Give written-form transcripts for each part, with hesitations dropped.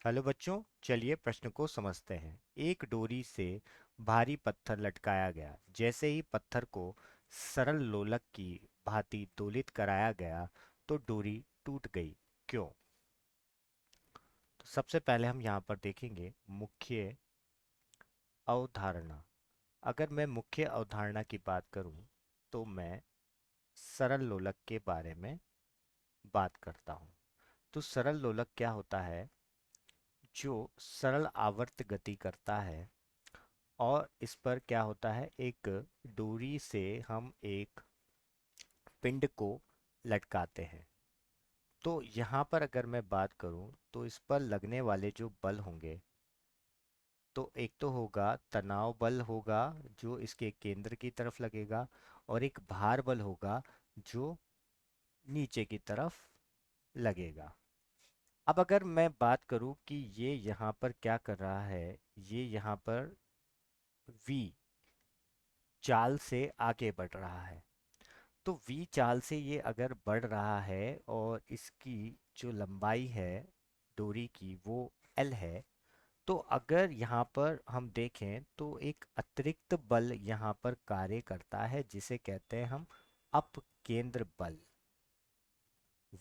Hello बच्चों, चलिए प्रश्न को समझते हैं। एक डोरी से भारी पत्थर लटकाया गया। जैसे ही पत्थर को सरल लोलक की भांति दोलित कराया गया तो डोरी टूट गई। क्यों? तो सबसे पहले हम यहाँ पर देखेंगे मुख्य अवधारणा। अगर मैं मुख्य अवधारणा की बात करूँ तो मैं सरल लोलक के बारे में बात करता हूँ। तो सरल लोलक क्या होता है? जो सरल आवर्त गति करता है। और इस पर क्या होता है, एक डोरी से हम एक पिंड को लटकाते हैं। तो यहाँ पर अगर मैं बात करूँ तो इस पर लगने वाले जो बल होंगे, तो एक तो होगा तनाव बल होगा जो इसके केंद्र की तरफ लगेगा, और एक भार बल होगा जो नीचे की तरफ लगेगा। अब अगर मैं बात करूँ कि ये यहाँ पर क्या कर रहा है, ये यहाँ पर V चाल से आगे बढ़ रहा है। तो V चाल से ये अगर बढ़ रहा है और इसकी जो लंबाई है डोरी की वो L है, तो अगर यहाँ पर हम देखें तो एक अतिरिक्त बल यहाँ पर कार्य करता है जिसे कहते हैं हम अपकेंद्र बल।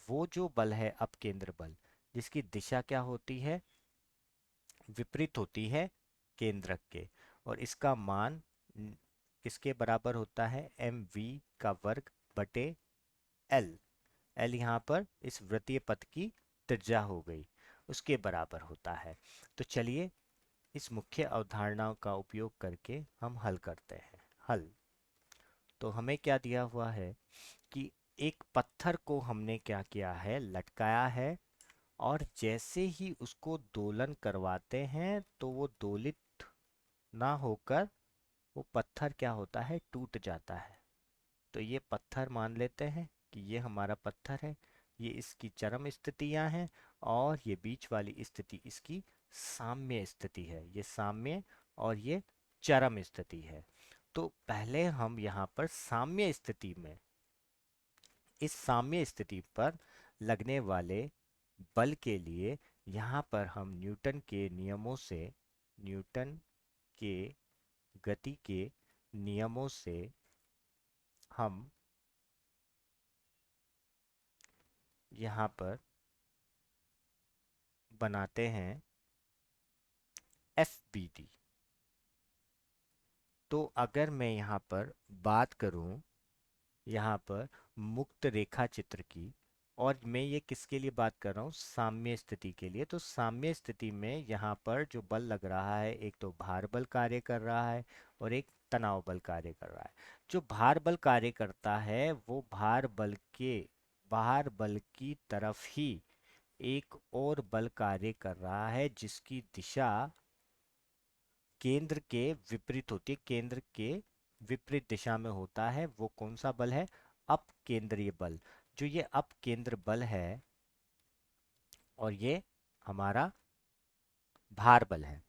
वो जो बल है अपकेंद्र बल, जिसकी दिशा क्या होती है, विपरीत होती है केंद्रक के। और इसका मान किसके बराबर होता है, mv का वर्ग बटे L। L यहाँ पर इस वृत्तीय पथ की त्रिज्या हो गई, उसके बराबर होता है। तो चलिए इस मुख्य अवधारणा का उपयोग करके हम हल करते हैं। हल तो हमें क्या दिया हुआ है कि एक पत्थर को हमने क्या किया है, लटकाया है। और जैसे ही उसको दोलन करवाते हैं तो वो दोलित ना होकर वो पत्थर क्या होता है, टूट जाता है। तो ये पत्थर मान लेते हैं कि ये हमारा पत्थर है। ये इसकी चरम स्थितियां हैं और ये बीच वाली स्थिति इसकी साम्य स्थिति है। ये साम्य और ये चरम स्थिति है। तो पहले हम यहाँ पर साम्य स्थिति में, इस साम्य स्थिति पर लगने वाले बल के लिए यहाँ पर हम न्यूटन के नियमों से, न्यूटन के गति के नियमों से हम यहाँ पर बनाते हैं FBD। तो अगर मैं यहाँ पर बात करूँ यहाँ पर मुक्त रेखा चित्र की, और मैं ये किसके लिए बात कर रहा हूँ, साम्य स्थिति के लिए। तो साम्य स्थिति में यहाँ पर जो बल लग रहा है, एक तो भार बल कार्य कर रहा है और एक तनाव बल कार्य कर रहा है। जो भार बल कार्य करता है वो भार बल की तरफ ही एक और बल कार्य कर रहा है जिसकी दिशा केंद्र के विपरीत होती है, केंद्र के विपरीत दिशा में होता है। वो कौन सा बल है, अपकेंद्रीय बल। जो ये अपकेंद्र बल है और ये हमारा भार बल है।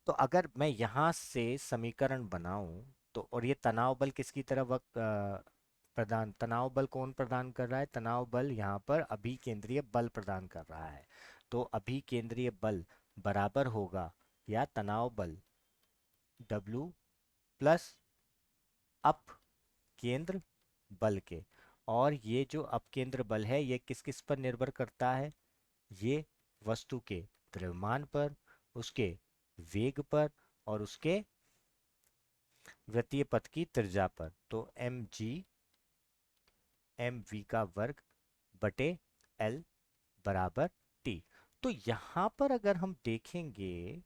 तो अगर मैं यहाँ से समीकरण बनाऊं तो, और ये तनाव बल किसकी तरफ तनाव बल कौन प्रदान कर रहा है, तनाव बल यहाँ पर अभिकेंद्रीय बल प्रदान कर रहा है। तो अभिकेंद्रीय बल बराबर होगा या तनाव बल W प्लस अप केंद्र बल के। और ये जो अपकेंद्र बल है ये किस किस पर निर्भर करता है, ये वस्तु के द्रव्यमान पर, उसके वेग पर और उसके वृत्तीय पथ की त्रिज्या पर। तो mv का वर्ग बटे L बराबर T। तो यहाँ पर अगर हम देखेंगे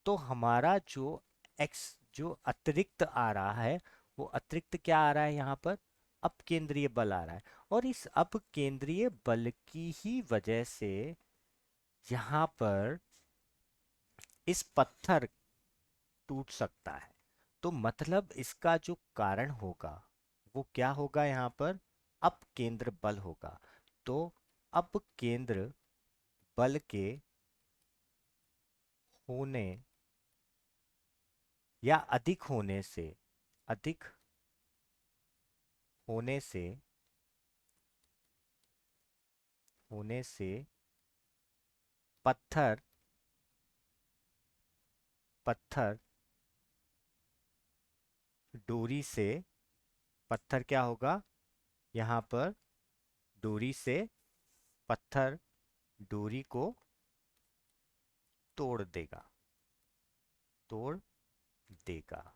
तो हमारा जो x जो अतिरिक्त आ रहा है, वो अतिरिक्त क्या आ रहा है, यहाँ पर अपकेंद्रीय बल आ रहा है। और इस अपकेंद्रीय बल की ही वजह से यहाँ पर इस पत्थर टूट सकता है। तो मतलब इसका जो कारण होगा वो क्या होगा, यहाँ पर अपकेंद्र बल होगा। तो अपकेंद्र बल के होने या अधिक होने से पत्थर पत्थर डोरी से, पत्थर क्या होगा यहाँ पर, डोरी से, पत्थर डोरी को तोड़ देगा, तोड़ देगा।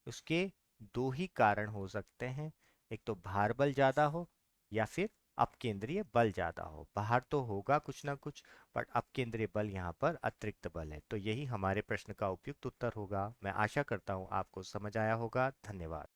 उसके दो ही कारण हो सकते हैं, एक तो भार बल ज्यादा हो या फिर अपकेंद्रीय बल ज्यादा हो। भार तो होगा कुछ ना कुछ, पर अपकेंद्रीय बल यहाँ पर अतिरिक्त बल है। तो यही हमारे प्रश्न का उपयुक्त उत्तर होगा। मैं आशा करता हूँ आपको समझ आया होगा। धन्यवाद।